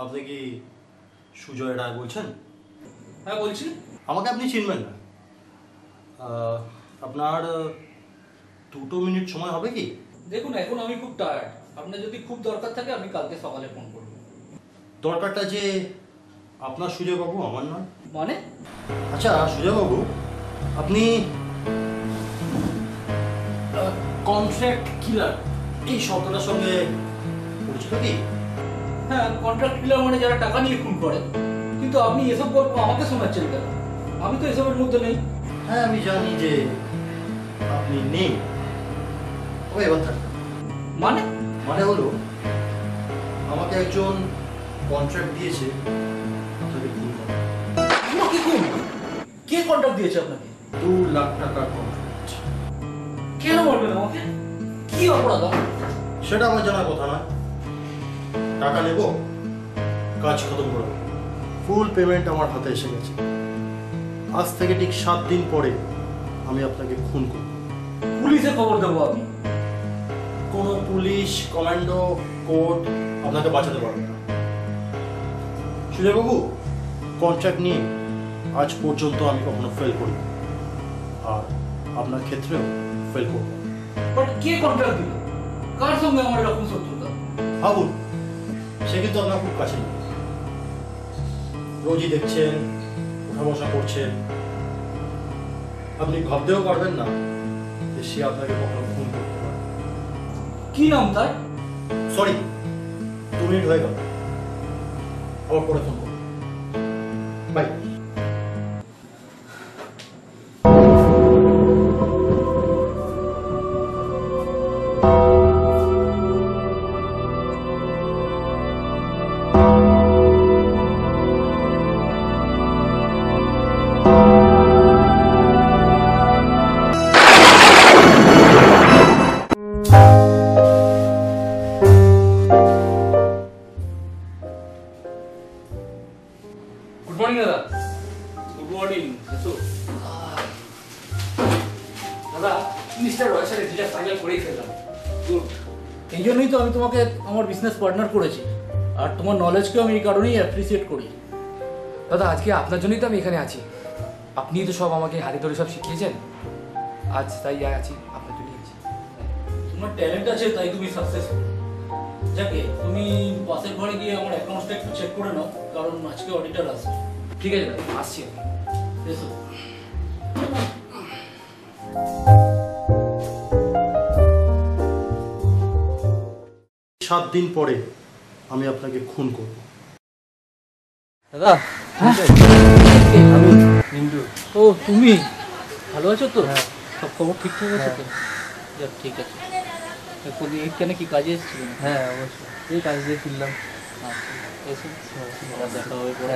আপনি কি সুজয় রায় বলছেন? হ্যাঁ বলছি। আমাকে আপনি চিনবেন না। আপনার 2 মিনিট সময় হবে কি? দেখুন এখন আমি খুব টায়ার্ড, আপনার যদি খুব দরকার থাকে আমি কালকে সকালে ফোন করব। দরকারটা যে আপনার সুজয়বাবু, আমার নয়। মানে? আচ্ছা সুজয়বাবু, আপনি কন্ট্রাক্ট কিলার এই শব্দটার সঙ্গে পরিচিত কি? হ্যাঁ, কন্ট্রাক্ট কিলার মানে যারা টাকা নিয়ে খুন করে। কিন্তু আপনি এসব গল্প আমাকে শোনাচ্ছেন কেন? আমি তো এসবের মধ্যে নেই। হ্যাঁ আমি জানি যে আপনি নেই, তবে এবার থাকবেন। মানে? মানে হলো আমাকে একজন কন্ট্রাক্ট দিয়েছে আপনাকে খুন করা। আমাকে খুন? কে কন্ট্রাক্ট দিয়েছে আপনাকে? 2 লাখ টাকার কন্ট্রাক্ট। কেন বলবেন আমাকে? কি অপরাধ? সেটা আমার জানার কথা নয়। টাকা নেব, কাজ খতম করব। ফুল পেমেন্ট আমার হাতে এসে গেছে। আজ থেকে ঠিক 7 দিন পরে আমি আপনাকে খুন করব। পুলিশে খবর দেবো আমি। কোনো পুলিশ, কমান্ডো, কোর্ট আপনাকে বাঁচাতে পারবে না। সুজয়বাবু, কন্ট্রাক্ট নিয়ে আজ পর্যন্ত আমি কখনো ফেল করি, আর আপনার ক্ষেত্রেও ফেল করব। বাট কে কন্ট্রাক্ট দিল? কার সঙ্গে আমার এরকম শত্রুতা? ভাবুন, সে কিন্তু আপনার খুব কাছে নেই। রোজই দেখছেন, উঠা বসা করছেন। আপনি ভাবতেও পারবেন না যে সে আপনাকে কখনো খুন করতে পারে। কি নাম তার? সরি, 2 মিনিট হয়ে গেল। আবার পরে ফোন করব। বাই। গুড মর্নিং দাদা। Good morning. এসো। দাদা, মিস্টার রয়ের সাথে ডিলটা ফাইনাল করেই ফেললাম। গুড। এই জন্যই তো আমি তোমাকে আমার বিজনেস পার্টনার করেছি, আর তোমার নলেজকেও আমি এই কারণেই অ্যাপ্রিসিয়েট করি। দাদা, আজকে আপনার জন্যই তো আমি এখানে আছি। আপনিই তো সব আমাকে হাতে ধরে সব শিখিয়েছেন। আজ তাই আছি, আপনার জন্যই আছি। তোমার ট্যালেন্ট আছে তাই তুমি সাকসেসফুল। যাকে তুমি পাশের ঘরে গিয়ে আমার অ্যাকাউন্টসটা একটু চেক করে নাও, কারণ আজকে অডিটর আসবে। ঠিক আছে দাদা, আসছি আমি। এসো। 7 দিন পরে আমি আপনাকে খুন করব। দাদা, আমি মিন্টু। ও তুমি ভালো আছো তো? সব খবর ঠিকঠাক আছে তো? যাক ঠিক আছে। এখানে কি কাজে এসেছিল? হ্যাঁ অবশ্যই, এই কাজ দিয়ে ফিরলাম। আচ্ছা এসো, আবার দেখা হবে পরে।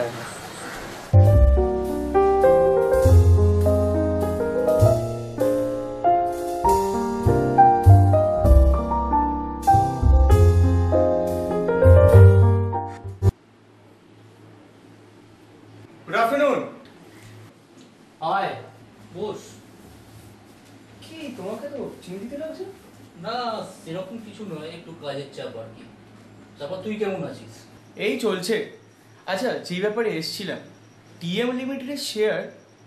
Good afternoon. আয় বস। কি তোমাকে তো চিন্তিত লাগছে? না সেরকম কিছু নয়, একটু কাজের চাপ আর কি। তারপর তুই কেমন আছিস? এই চলছে। আচ্ছা, যে ব্যাপারে এসছিলাম, টিএম লিমিটেডের শেয়ার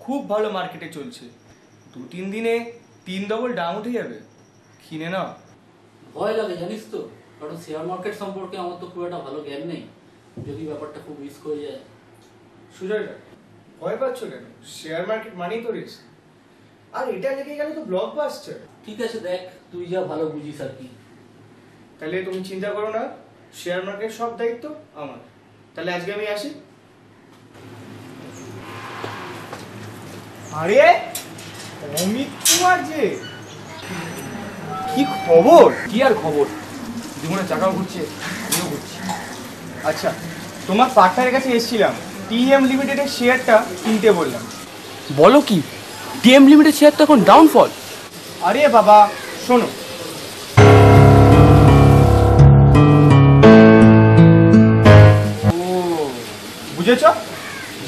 খুব ভালো মার্কেটে চলছে। 2-3 দিনে 3 ডবল দাম উঠে যাবে, কিনে নাও। ভয় লাগে জানিস তো, কারণ শেয়ার মার্কেট সম্পর্কে আমার তো খুব একটা ভালো জ্ঞান নেই। যদি ব্যাপারটা খুব রিস্ক হয়ে যায়। সুজয় দা, ভয় পাচ্ছ কেন? শেয়ার মার্কেট মানেই তো রিস্ক। আর এটা লেগে গেলে তো ব্লকবাস্টার। ঠিক আছে দেখ, তুই যা ভালো বুঝিস আর কি। তাহলে তুমি চিন্তা করো না, শেয়ার মার্কেট সব দায়িত্ব আমার। তাহলে আজকে আমি আসি। আরে অমিত কুমার যে, কি খবর? কি আর খবর, জীবনে চাকাও ঘুরছে, আমিও ঘুরছি। আচ্ছা, তোমার পার্টনারের কাছে এসেছিলাম, টিএম লিমিটেডের শেয়ারটা কিনতে বললাম। বলো কি, টিএম লিমিটেড শেয়ার তো এখন ডাউনফল। আরে বাবা শোনো, ও বুঝেছ,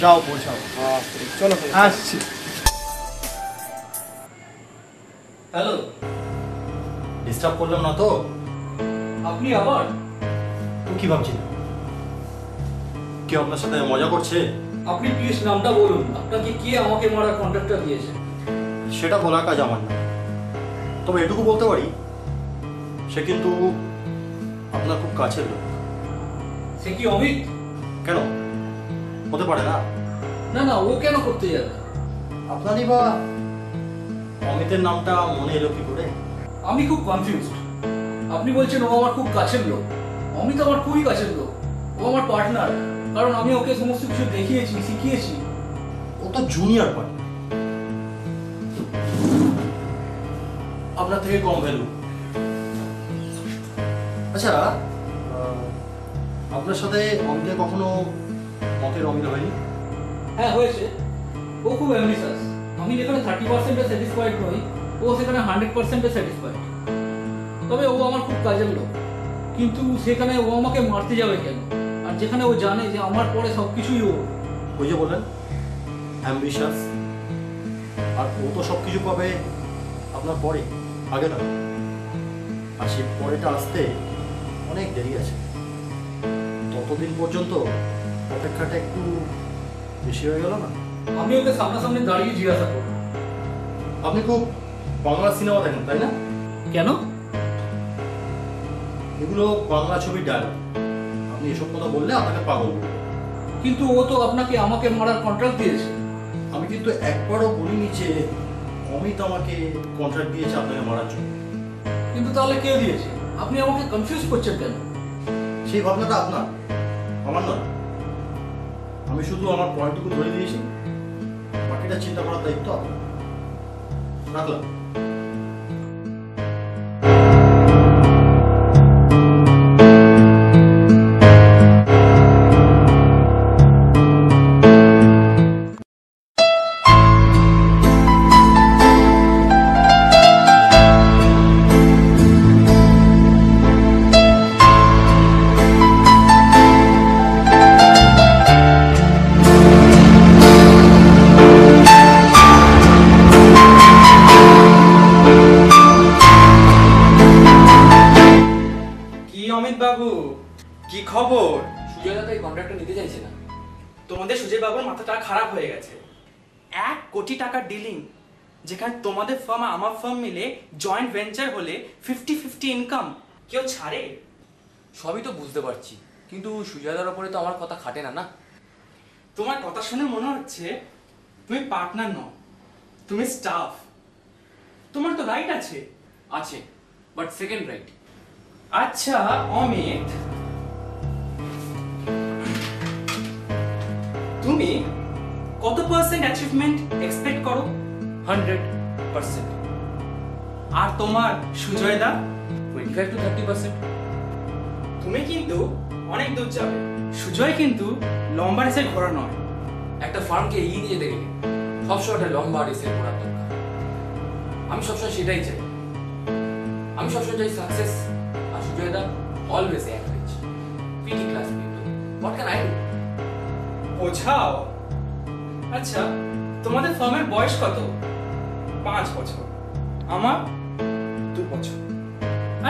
যাও পৌঁছাও। চলো আসছি। হ্যালো, ডিস্টার্ব করলাম না তো? আপনি আবার? তো কি ভাবছিলেন? কি আপনার সাথে মজা করছে? আপনি প্লিজ নামটা বলুন, আপনাকে কে আমাকে মারার কন্ট্রাক্টটা দিয়েছে? সেটা বলার কাজ আমার না, তবে এটুকু বলতে পারি সে কিন্তু আপনার খুব কাছের লোক। সে কি অমিত? কেন হতে পারে না? না না, ও কেন করতে যাবে? আপনারই বা অমিতের নামটা মনে এলো কি করে? আমি খুব কনফিউজড। আপনি বলছেন ও আমার খুব কাছের লোক, অমিত আমার খুবই কাছের লোক, ও আমার পার্টনার, কারণ আমি ওকে সমস্ত কিছু দেখিয়েছি, শিখিয়েছি। ও তো জুনিয়র পার্টনার, আপনার থেকে কম ভ্যালু। আচ্ছা, আপনার সাথে অমিতের কখনো মতের অমিল হয়নি? হ্যাঁ হয়েছে। ও খুব অ্যাম্বিশাস। আমি যেখানে 30% স্যাটিসফাইড নই, ও সেখানে 100% স্যাটিসফাইড। তবে ও আমার খুব কাজের লোক, কিন্তু সেখানে ও আমাকে মারতে যাবে কেন? আর যেখানে ও জানে যে আমার পরে সবকিছুই ও। ওই যে বললেন অ্যাম্বিশাস, আর ও তো সব কিছু পাবে আপনার পরে, আগে নয়। আর সেই পরেটা আসতে অনেক দেরি আছে, ততদিন পর্যন্ত অপেক্ষাটা একটু বেশি হয়ে গেল না? আমি ওকে সামনাসামনি দাঁড়িয়ে জিজ্ঞাসা করব, আপনি খুব বাংলা সিনেমা দেখেন তাই না? কেন? এগুলো বাংলা ছবির ডায়লগ, আপনি এসব কথা বললে আপনাকে পাগল বলবে। কিন্তু ও তো আপনাকে আমাকে মারার কন্ট্রাক্ট দিয়েছে। আমি কিন্তু একবারও বলিনি যে অমিত আমাকে কন্ট্রাক্ট দিয়েছে আপনাকে মারার জন্য। কিন্তু তাহলে কে দিয়েছে? আপনি আমাকে কনফিউজ করছেন কেন? সেই ভাবনাটা আপনার, আমার নয়। আমি শুধু আমার পয়েন্টটুকু ধরে দিয়েছি, বাকিটা চিন্তা করার দায়িত্ব আপনার। রাখলাম। বাবু, কি খবর? সুজয় দাদা এই কন্ট্রাক্টটা নিতে চাইছে না। তোমাদের সুজয় বাবুর মাথাটা খারাপ হয়ে গেছে। 1 কোটি টাকার ডিলিং, যেখানে তোমাদের ফার্ম আর আমার ফার্ম মিলে জয়েন্ট ভেঞ্চার হলে 50-50 ইনকাম, কেউ ছাড়ে? সবই তো বুঝতে পারছি, কিন্তু সুজয় দাদার উপরে তো আমার কথা খাটে না। না, তোমার কথা শুনে মনে হচ্ছে তুমি পার্টনার নও, তুমি স্টাফ। তোমার তো রাইট আছে। আছে, বাট সেকেন্ড রাইট। আচ্ছা অমিত, তুমি কত পার্সেন্ট অ্যাচিভমেন্ট এক্সপেক্ট করো? 100%। আর তোমার সুজয় দা? 25 to 30%। তুমি কিন্তু অনেক দূর যাবে। সুজয় কিন্তু লম্বা রেসের ঘোড়া নয়। একটা ফার্মকে এগিয়ে নিয়ে যেতে গেলে সবসময় একটা লম্বা রেসের ঘোড়ার দরকার। আমি সবসময় সেটাই চাই। আমি সবসময় চাই সাকসেস, আর সুজয় দা always average, PT class people. What can I do? বোঝাও। আচ্ছা, তোমাদের ফার্মের বয়স কত? 5 বছর। আমার 2 বছর।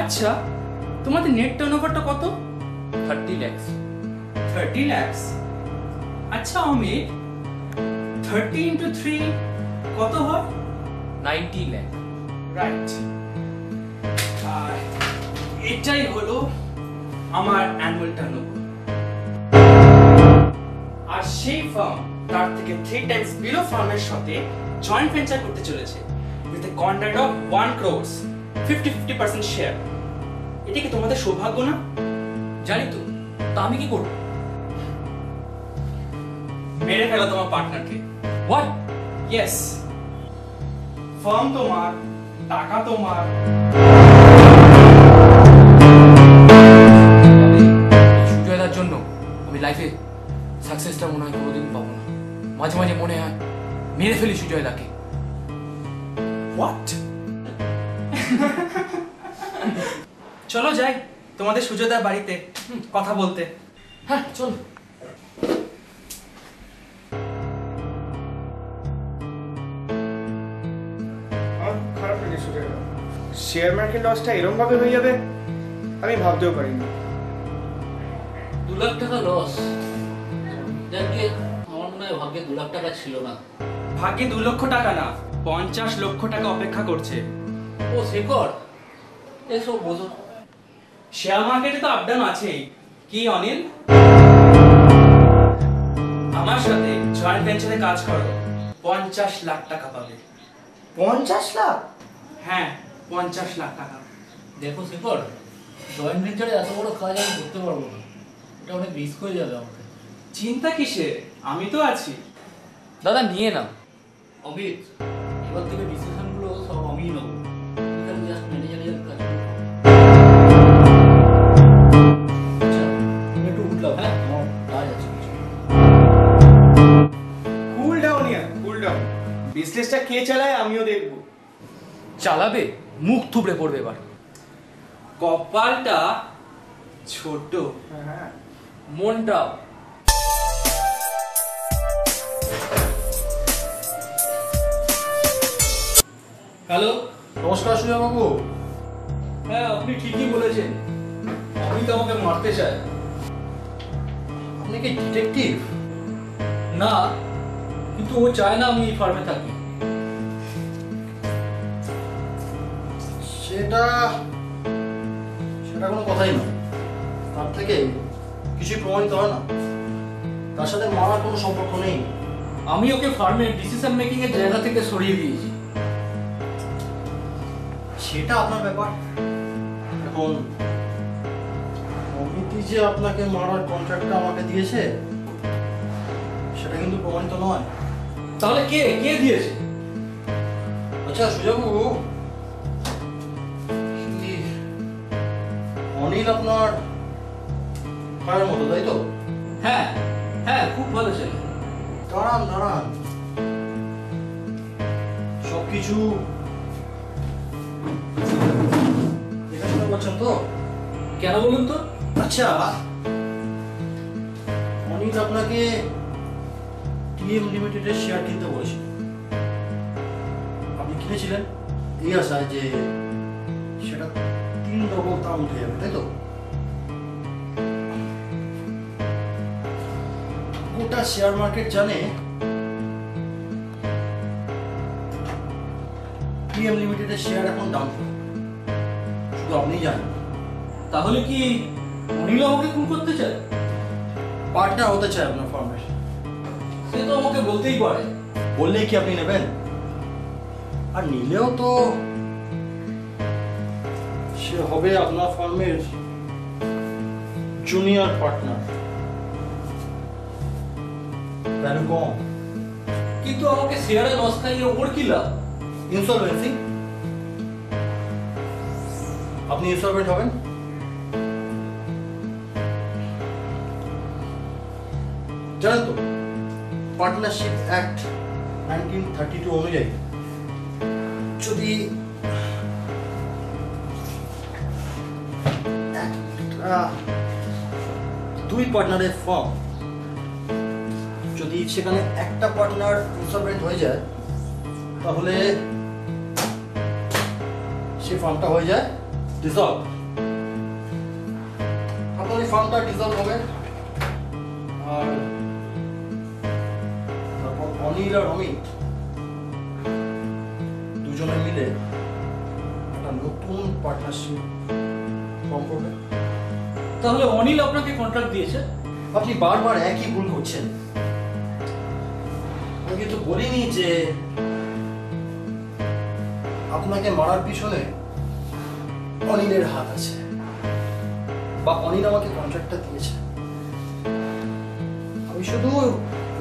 আচ্ছা, তোমাদের নেট টার্নওভারটা কত? 30 lakhs। 30 lakhs। আচ্ছা অমিত, 30 into 3 কত হয়? 90 lakh। রাইট। আর এটাই হলো আমার অ্যানুয়াল টার্নওভার। আর সেই ফার্ম তার থেকে 3 টাইমস বিলো ফার্মের সাথে জয়েন্ট ভেঞ্চার করতে চলেছে with a contract of 1 crore, 50-50% share. এটা কি তোমাদের সৌভাগ্য না? জানি তো, তা আমি কি করব? মেরে ফেলো তোমার পার্টনারকে। হোয়াট? ইয়েস, ফার্ম তোমার, টাকা তোমার। সুজয়দার জন্য আমি লাইফে সাকসেসটা মনে হয় কোনোদিন পাবো না। মাঝে মাঝে মনে হয় মেরে ফেলি সুজয়দাকে। হোয়াট? চলো যাই তোমাদের সুজয়দার বাড়িতে কথা বলতে। হ্যাঁ চল। আমার খুব খারাপ লাগে সুজয়দা, শেয়ার মার্কেট লসটা এরকম ভাবে হয়ে যাবে আমি ভাবতেও পারিনি। 2 লাখ টাকা লস, যাকে আমার মনে হয় ভাগ্যে 2 লাখ টাকা ছিল না। ভাগ্যে 2 লক্ষ টাকা না, 50 লক্ষ টাকা অপেক্ষা করছে। ও শেখর, এসব বোঝো। শেয়ার মার্কেটে তো আপডাউন আছেই। কি অনিল, আমার সাথে জয়েন্ট ভেঞ্চারে কাজ করো, 50 লাখ টাকা পাবে। 50 লাখ? হ্যাঁ, 50 লাখ টাকা। দেখো শেখর, জয়েন্ট ভেঞ্চারে এত বড় কাজ আমি করতে পারবো না, এটা অনেক রিস্ক হয়ে যাবে আমাকে। চিন্তা কিসের, আমি তো আছি। দাদা নিয়ে নাও। অমিত, এবার থেকে ডিসিশনগুলো সব আমিই নেবো, এখানে জাস্ট ম্যানেজারের কাজ করবো। আচ্ছা, তুমি একটু উঠলাম, হ্যাঁ, আমার কাজ আছে কিছু। কুল ডাউন ইয়ার, কুল ডাউন। বিজনেসটা কে চালায় আমিও দেখবো। চালাবে, মুখ থুবড়ে পড়বে এবার। কপালটা ছোট, হ্যাঁ, মনটা হ্যালো। নমস্কার সুজয়বাবু। হ্যাঁ, আপনি ঠিকই বলেছেন, আমি তো আমাকে মারতে চাই। আপনি কি ডিটেকটিভ? না, কিন্তু ও চায় না আমি এই ফার্মে থাকি। সেটা সেটা কোনো কথাই নয়। তার থেকে কিছুই প্রমাণিত হয় না। তার সাথে মারার কোনো সম্পর্ক নেই। আমি ওকে ফার্মের ডিসিশন মেকিং এর জায়গা থেকে সরিয়ে দিয়েছি। সেটা আপনার ব্যাপার। এখন কমিটি যে আপনাকে মারার কন্ট্রাক্টটা আমাকে দিয়েছে সেটা কিন্তু প্রমাণিত নয়। তাহলে কে কে দিয়েছে? আচ্ছা সুজয়বাবু, কি অনিল আপনার ভাইয়ের মতো, তাই তো? হ্যাঁ হ্যাঁ, খুব ভালো ছেলে। দাঁড়ান দাঁড়ান, সবকিছু দেখাশোনা করছেন তো? কেন বলুন তো? আচ্ছা, অনিল আপনাকে টিএম লিমিটেডের শেয়ার কিনতে বলেছিল, আপনি কিনেছিলেন এই আশায় যে সেটা 3 ডবল দাম উঠে যাবে, তাই তো? গোটা শেয়ার মার্কেট জানে টিএম লিমিটেডের শেয়ার এখন ডাউন, শুধু আপনিই জানেন। তাহলে কি অনিল আমাকে খুন করতে চায়? পার্টনার হতে চায় আপনার ফার্মের। সে তো আমাকে বলতেই পারে। বললেই কি আপনি নেবেন? আর নিলেও তো সে হবে আপনার ফার্মের জুনিয়র পার্টনার, ভ্যালু কম। কিন্তু আমাকে শেয়ারে লস খাইয়ে ওর কি লাভ? ইনসলভেন্সি, আপনি ইনসলভেন্ট হবেন। জানেন তো পার্টনারশিপ অ্যাক্ট 1932 অনুযায়ী যদি দুই পার্টনারের ফার্ম, যদি সেখানে একটা পার্টনার ইনসলভেন্ট হয়ে যায় তাহলে সেই ফার্মটা হয়ে যায় ডিসলভ। আপনার এই ফার্মটা ডিসলভ হবে, আর তারপর অনিল আর অমিত দুজনে মিলে একটা নতুন পার্টনারশিপ ফর্ম করবে। তাহলে অনিল আপনাকে কন্ট্রাক্ট দিয়েছে? আপনি বারবার একই ভুল করছেন। আমি কিন্তু বলিনি যে আপনাকে মারার পিছনে অনিলের হাত আছে, বা অনিল আমাকে কন্ট্রাক্টটা দিয়েছে। আমি শুধু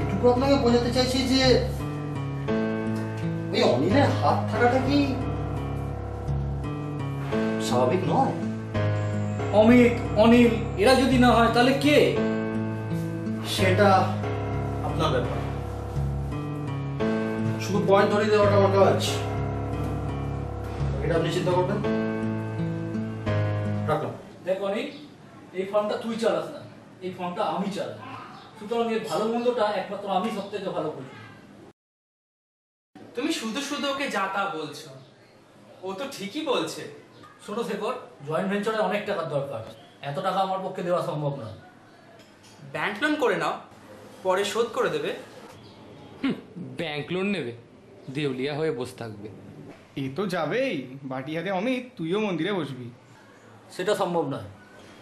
এটুকু আপনাকে বোঝাতে চাইছি যে ওই অনিলের হাত থাকাটা কি স্বাভাবিক নয়? অমিত, অনিল এরা যদি না হয় তাহলে কে? সেটা আপনার ব্যাপার। শুধু পয়েন্ট ধরিয়ে দেওয়াটা আমার কাজ, এটা আপনি চিন্তা করবেন। রাখলাম। দেখ অনিল, এই ফার্মটা তুই চালাস না, এই ফার্মটা আমি চালাই। সুতরাং এর ভালো মন্দটা একমাত্র আমি সব থেকে ভালো করি। তুমি শুধু শুধু ওকে যা তা বলছো, ও তো ঠিকই বলছে। ছোট শেখর, জয়েন্ট ভেঞ্চারে অনেক টাকার দরকার, এত টাকা আমার পক্ষে দেওয়া সম্ভব না। ব্যাংক লোন করে নাও, পরে শোধ করে দেবে? ব্যাংক লোন নেবে, দেউলিয়া হয়ে বসে থাকবে। এ তো যাবেই, বাটি হাতে অমিত, তুইও মন্দিরে বসবি। সেটা সম্ভব নয়।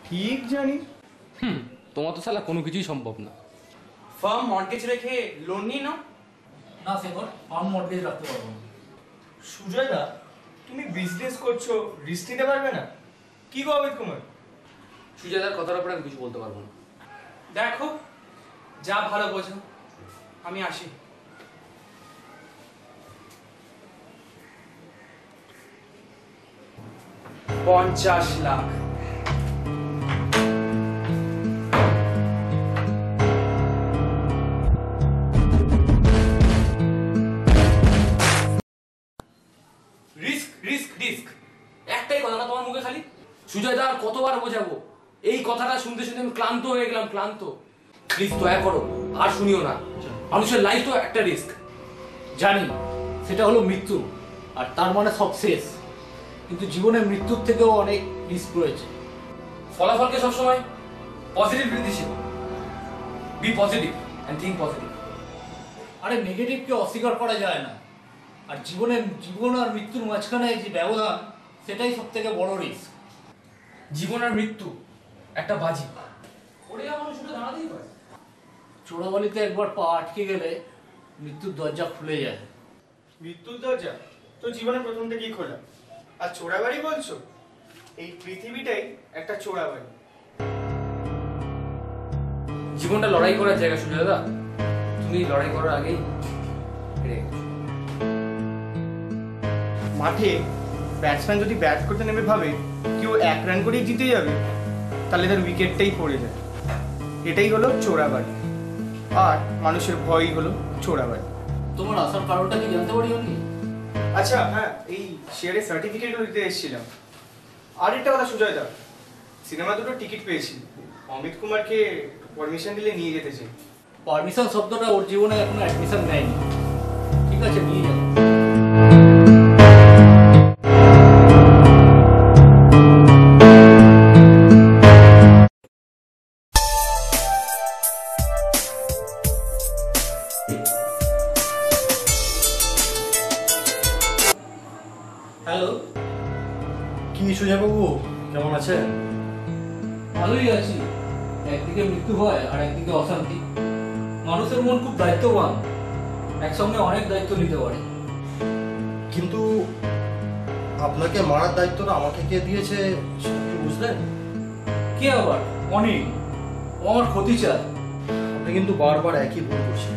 ঠিক জানি। তোমার তো শালা কোনো কিছুই সম্ভব না। ফার্ম মর্টগেজ রেখে লোন নিয়ে নাও। না শেখর, ফার্ম মর্টগেজ রাখতে পারবো না। সুজয়দা, তুমি বিজনেস করছো, রিস্ক নিতে পারবে না? কি গো অমিত কুমার? সুজাতার কথার উপরে আমি কিছু বলতে পারবো না। দেখো, যা ভালো বোঝো, আমি আসি। $50 লাখ। রিস্ক রিস্ক রিস্ক, একটাই কথা না তোমার মুখে খালি। সুজয় দা আর কতবার বোঝাবো? এই কথাটা শুনতে শুনতে আমি ক্লান্ত হয়ে গেলাম, ক্লান্ত। প্লিজ দয়া করো, আর শুনিও না। মানুষের লাইফ তো একটা রিস্ক। জানি, সেটা হলো মৃত্যু, আর তার মানে সব শেষ। কিন্তু জীবনে মৃত্যুর থেকেও অনেক রিস্ক রয়েছে। ফলাফলকে সবসময় পজিটিভ বৃদ্ধি শেখো। Be positive and think positive. আরে নেগেটিভকে অস্বীকার করা যায় না। আর জীবন আর মৃত্যুর মাঝখানে যে ব্যবধান, সেটাই সব থেকে বড় রিস্ক। জীবন আর মৃত্যু একটা বাজি, ওরে মানুষ উঠে দাঁড়াতেই পারে। চোরাবালিতে একবার পা আটকে গেলে মৃত্যুর দরজা খুলে যায়। মৃত্যুর দরজা তো জীবনের প্রথম থেকেই খোলা। আর চোরাবাড়ি বলছো? এই পৃথিবীটাই একটা চোরাবাড়ি। জীবনটা লড়াই করার জায়গা সুজয় দাদা, তুমি লড়াই করার আগেই হেরে গেছো। মাঠে ব্যাটসম্যান যদি ব্যাট করতে নেমে ভাবে কেউ 1 রান করেই জিতে যাবে, তাহলে তার উইকেটটাই পড়ে যায়। এটাই হলো চোরাবাড়ি, আর মানুষের ভয়ই হলো চোরাবাড়ি। তোমার আসার কারণটা কি জানতে পারি আমি? আচ্ছা হ্যাঁ, এই শেয়ারের সার্টিফিকেটও দিতে এসেছিলাম। আর একটা কথা সুজয় দা, সিনেমা দুটো টিকিট পেয়েছি, অমিত কুমারকে পারমিশন দিলে নিয়ে যেতে চাই। পারমিশন শব্দটা ওর জীবনে এখনো অ্যাডমিশন নেয়নি। ঠিক আছে, নিয়ে যাবো। হ্যালো, কি সুজয়বাবু, কেমন আছেন? ভালোই আছি। একদিকে মৃত্যু হয় আর একদিকে অশান্তি। মানুষের মন খুব দায়িত্ববান, একসঙ্গে অনেক দায়িত্ব নিতে পারে। কিন্তু আপনাকে মারার দায়িত্বটা আমাকে কে দিয়েছে সেটা কি বুঝলেন? কে আবার? অনিল। ও আমার ক্ষতি চায়। আপনি কিন্তু বারবার একই ভুল করছেন।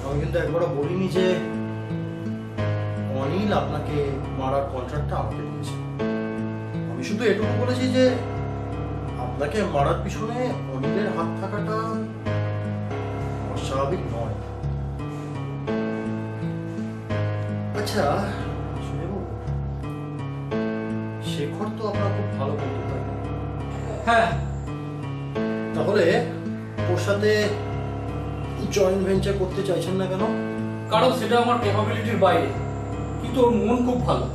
আমি কিন্তু একবারও বলিনি যে অনিল আপনাকে মারার কন্ট্রাক্টটা আমাকে দিয়েছে। আমি শুধু এটুকু বলেছি যে আপনাকে মারার পিছনে অনিলের হাত থাকাটা অস্বাভাবিক নয়। আচ্ছা সুজয়বাবু, শেখর তো আপনার খুব ভালো বন্ধু, তাই না? হ্যাঁ, তাহলে ওর সাথে জয়েন্ট ভেঞ্চার করতে চাইছেন না কেন? কারণ সেটা আমার ক্যাপাবিলিটির বাইরে। কিন্তু ওর মন খুব ভালো।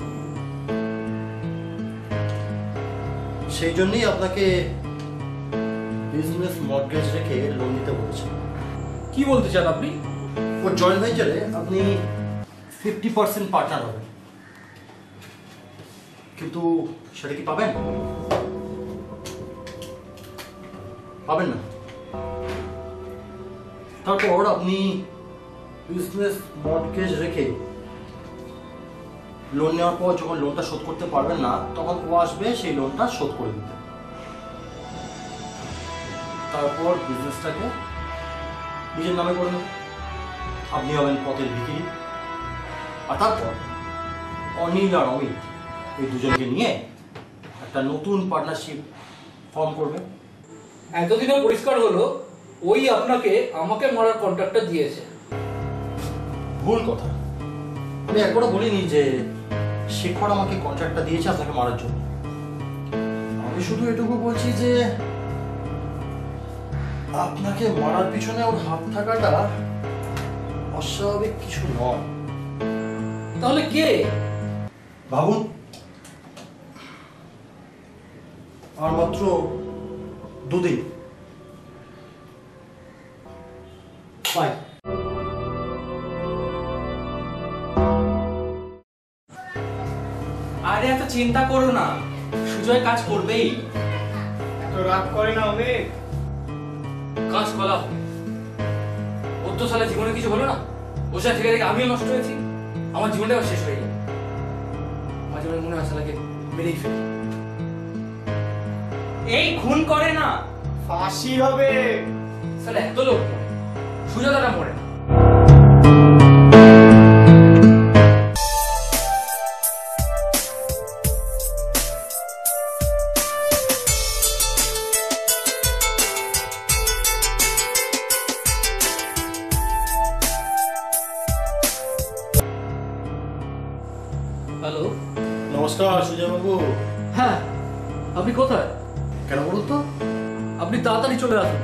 সেই জন্যই আপনাকে বিজনেস মর্টগেজ রেখে লোন নিতে বলেছে। কি বলতে চান আপনি? ওর জয়েন্ট ভেঞ্চারে আপনি 50% পার্টনার হবেন। কিন্তু সেটা কি পাবেন? পাবেন না। তারপর আপনি বিজনেস মর্টগেজ রেখে লোন নেওয়ার পর যখন লোনটা শোধ করতে পারবেন না, তখন ও আসবে সেই লোনটা শোধ করে দিতে। তারপর বিজনেসটাকে নিজের নামে করে নেবেন। আপনি হবেন পথের বিক্রি। আর তারপর অনিল আর অমিত এই দুজনকে নিয়ে একটা নতুন পার্টনারশিপ ফর্ম করবে। এতদিনে পরিষ্কার হলো ওই আপনাকে আমাকে মারার কন্ট্রাক্টটা দিয়েছে। ভুল কথা। আমি একবারও বলিনি যে শেখর আমাকে কন্ট্রাক্টটা দিয়েছে আপনাকে মারার জন্য। আমি শুধু এটুকু বলছি যে আপনাকে মারার পিছনে ওর হাত থাকাটা অস্বাভাবিক কিছু নয়। তাহলে কে? ভাবুন, আর মাত্র 2 দিন বাই। আরে এত চিন্তা করো না, সুজয় কাজ করবেই। এত রাগ করে না অমিত। কাজ করা হবে। ওর তো সালা জীবনে কিছু হলো না, ওর সাথে থেকে থেকে আমিও নষ্ট হয়েছি, আমার জীবনটা শেষ হয়ে গেল। মাঝে মাঝে মনে হয় সালাকে মেরেই ফেলি। এই খুন করে না, ফাঁসি হবে। সালা এত লোক মরে, সুজাতাটা মরে না। হ্যালো। নমস্কার সুজয়বাবু। হ্যাঁ, আপনি কোথায়? কেন বলুন তো? আপনি তাড়াতাড়ি চলে আসুন,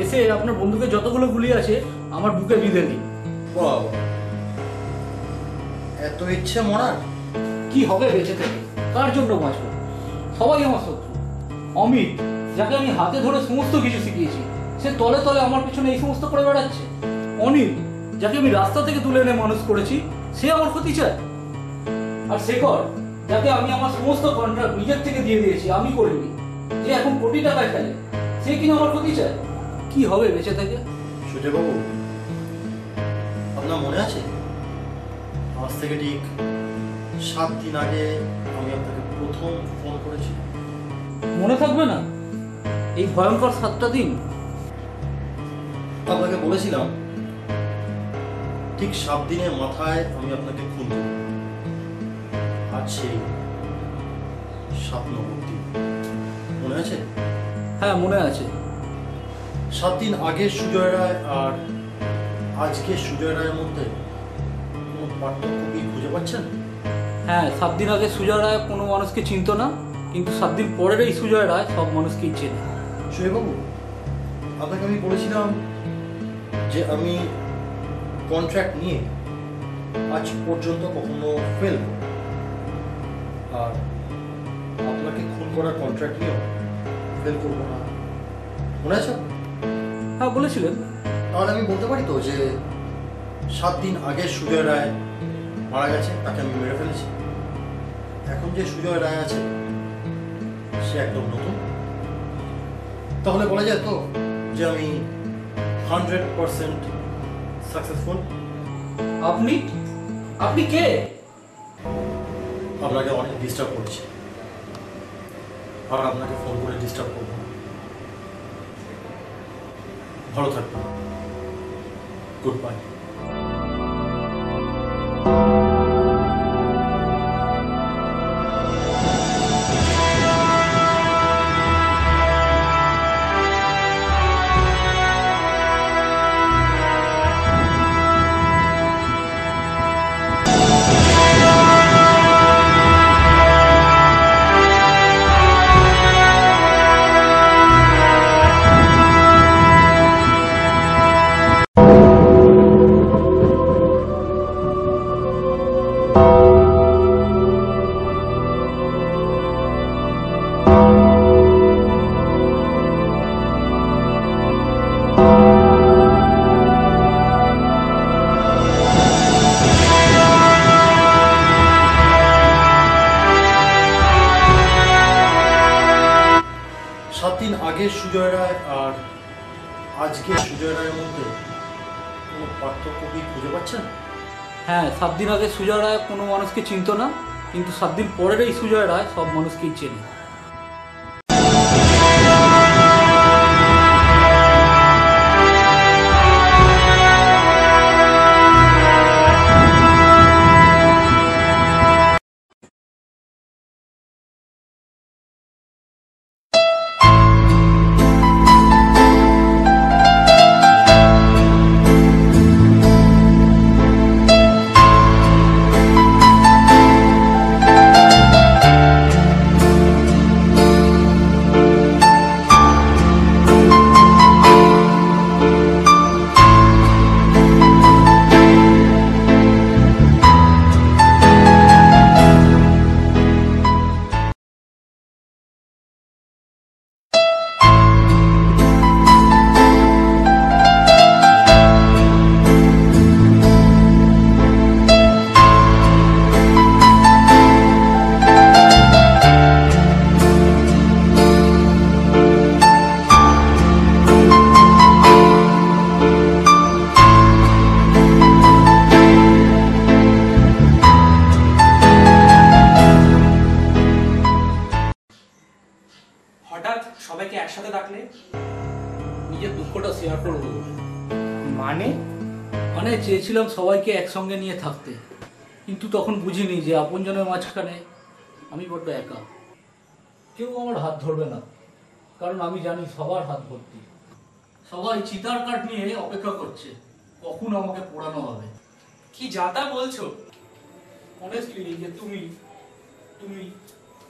এসে আপনার বন্ধুকে যতগুলো গুলি আছে আমার বুকে বিঁধে দিন। বাবা, এত ইচ্ছে মরার? কি হবে বেঁচে থেকে? কার জন্য বাঁচব? সবাই আমার শত্রু। অমিত, যাকে আমি হাতে ধরে সমস্ত কিছু শিখিয়েছি, সে তলে তলে আমার পিছনে এই সমস্ত করে বেড়াচ্ছে। অনিল, যাকে আমি রাস্তা থেকে তুলে এনে মানুষ করেছি, সে আমার ক্ষতি চায়। আর শেখর, যাকে আমি আমার সমস্ত কন্ট্রাক্ট নিজের থেকে দিয়ে দিয়েছি, আমি করিনি, যে এখন কোটি টাকায় খেলে, সে কিনা আমার ক্ষতি চায়। কি হবে বেঁচে থেকে? সুজয়বাবু, আপনার মনে আছে আজ থেকে ঠিক 7 দিন আগে আমি আপনাকে প্রথম ফোন করেছি? মনে থাকবে না এই ভয়ঙ্কর 7টা দিন? আপনাকে বলেছিলাম ঠিক 7 দিনের মাথায় আমি আপনাকে খুন করব। আজ সেই 7 নম্বর দিন, মনে আছে? হ্যাঁ, মনে আছে। 7 দিন আগে সুজয় রায় আর আজকে সুজয় রায়ের মধ্যে কোনো পার্থক্য কি খুঁজে পাচ্ছেন? হ্যাঁ, 7 দিন আগে সুজয় রায় কোনো মানুষকে চিনত না, কিন্তু 7 দিন পরের এই সুজয় রায় সব মানুষকেই চেনে। সুজয়বাবু, আপনাকে আমি বলেছিলাম যে আমি কন্ট্রাক্ট নিয়ে আজ পর্যন্ত কখনো ফেল করি, আর আপনাকে খুন করার কন্ট্রাক্ট নিয়েও ফেল করবো না, মনে আছে? হ্যাঁ, বলেছিলেন। তাহলে আমি বলতে পারি তো যে 7 দিন আগে সুজয় রায় মারা গেছে, তাকে আমি মেরে ফেলেছি। এখন যে সুজয় রায় আছে সে একদম নতুন। তাহলে বলা যায় তো যে আমি 100% সাকসেসফুল। আপনি আপনি কে? আপনাকে অনেক ডিস্টার্ব করছি, আর আপনাকে ফোন করে ডিস্টার্ব করবো না। ভালো থাকবেন। Good bye. আগে সুজয় রায় আর আজকে সুজয় রায়ের মধ্যে কোনো পার্থক্য কি খুঁজে পাচ্ছেন? হ্যাঁ, 7 দিন আগে সুজয় রায় কোনো মানুষকে চিনত না, কিন্তু 7 দিন পরের এই সুজয় রায় সব মানুষকেই চেনে। মানে চেয়েছিলাম সবাইকে একসঙ্গে নিয়ে থাকতে, কিন্তু তখন বুঝিনি যে আপনজনের মাঝখানে আমি বড্ড একা। কেউ আমার হাত ধরবে না, কারণ আমি জানি সবার হাত ভর্তি। সবাই চিতার কাঠ নিয়ে অপেক্ষা করছে কখন আমাকে পোড়ানো হবে। কি যাতা বলছো? অনেস্টলি যে তুমি তুমি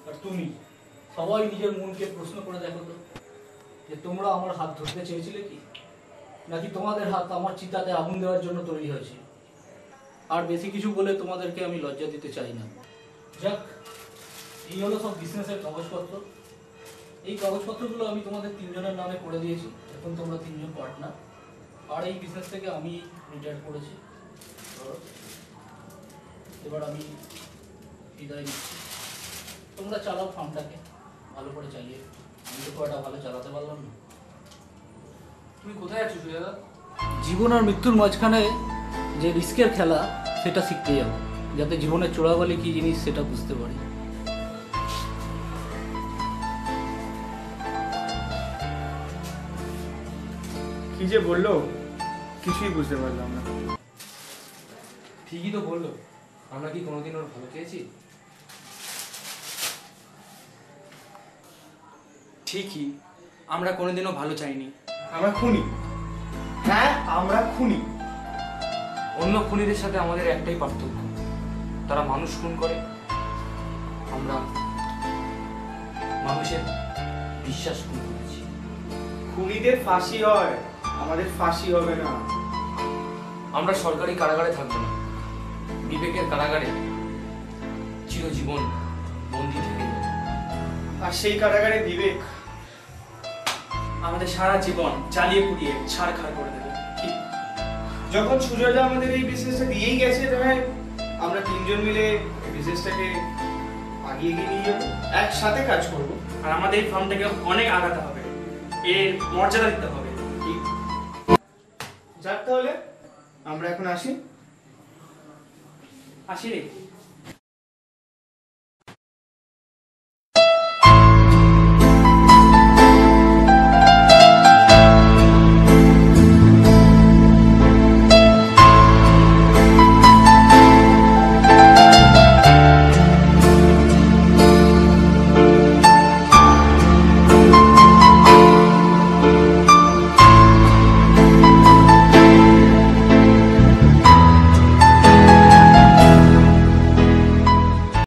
আর তুমি সবাই নিজের মনকে প্রশ্ন করে দেখো তো, যে তোমরা আমার হাত ধরতে চেয়েছিলে কি, নাকি তোমাদের হাত আমার চিতাতে আগুন দেওয়ার জন্য তৈরি হয়েছে? আর বেশি কিছু বলে তোমাদেরকে আমি লজ্জা দিতে চাই না। যাক, এই হলো সব বিজনেসের কাগজপত্র। এই কাগজপত্রগুলো আমি তোমাদের তিনজনের নামে করে দিয়েছি। এখন তোমরা তিনজন পার্টনার, আর এই বিজনেস থেকে আমি রিটায়ার করেছি। ধরো, এবার আমি বিদায় নিচ্ছি। তোমরা চালাও ফার্মটাকে, ভালো করে চালিয়ে। আমি তো কয়টা ভালো চালাতে পারলাম না। তুমি কোথায় আছো সুজাতা? জীবন আর মৃত্যুর মাঝখানে যে রিস্কের খেলা, সেটা শিখতে যাবো, যাতে জীবনের চোরাবালি কি জিনিস সেটা বুঝতে পারি। কি যে বললো কিছুই বুঝতে পারলাম না। ঠিকই তো বললো, আমরা কি কোনোদিন ওর ভালো চেয়েছি? ঠিকই, আমরা কোনোদিনও ভালো চাইনি। আমরা খুনি, হ্যাঁ আমরা খুনি। অন্য খুনিদের সাথে আমাদের একটাই পার্থক্য, তারা মানুষ খুন করে, আমরা মানুষের বিশ্বাস খুন করেছি। খুনিদের ফাঁসি হয়, আমাদের ফাঁসি হবে না। আমরা সরকারি কারাগারে থাকবো না, বিবেকের কারাগারে চিরজীবন বন্দী থেকে যাবো। আর সেই কারাগারে বিবেক আমাদের সারা জীবন জ্বালিয়ে পুড়িয়ে ছাড়খাড় করে দেবে। ঠিক। যখন সুজয়দা আমাদের এই বিজনেসটা দিয়েই গেছে, তাহলে আমরা তিনজন মিলে এই বিজনেসটাকে আগিয়ে এগিয়ে নিয়ে যাবো, একসাথে কাজ করবো। আর আমাদের এই ফার্মটাকে অনেক আগাতে হবে, এর মর্যাদা দিতে হবে। ঠিক। যাক তাহলে আমরা এখন আসি। আসি রে।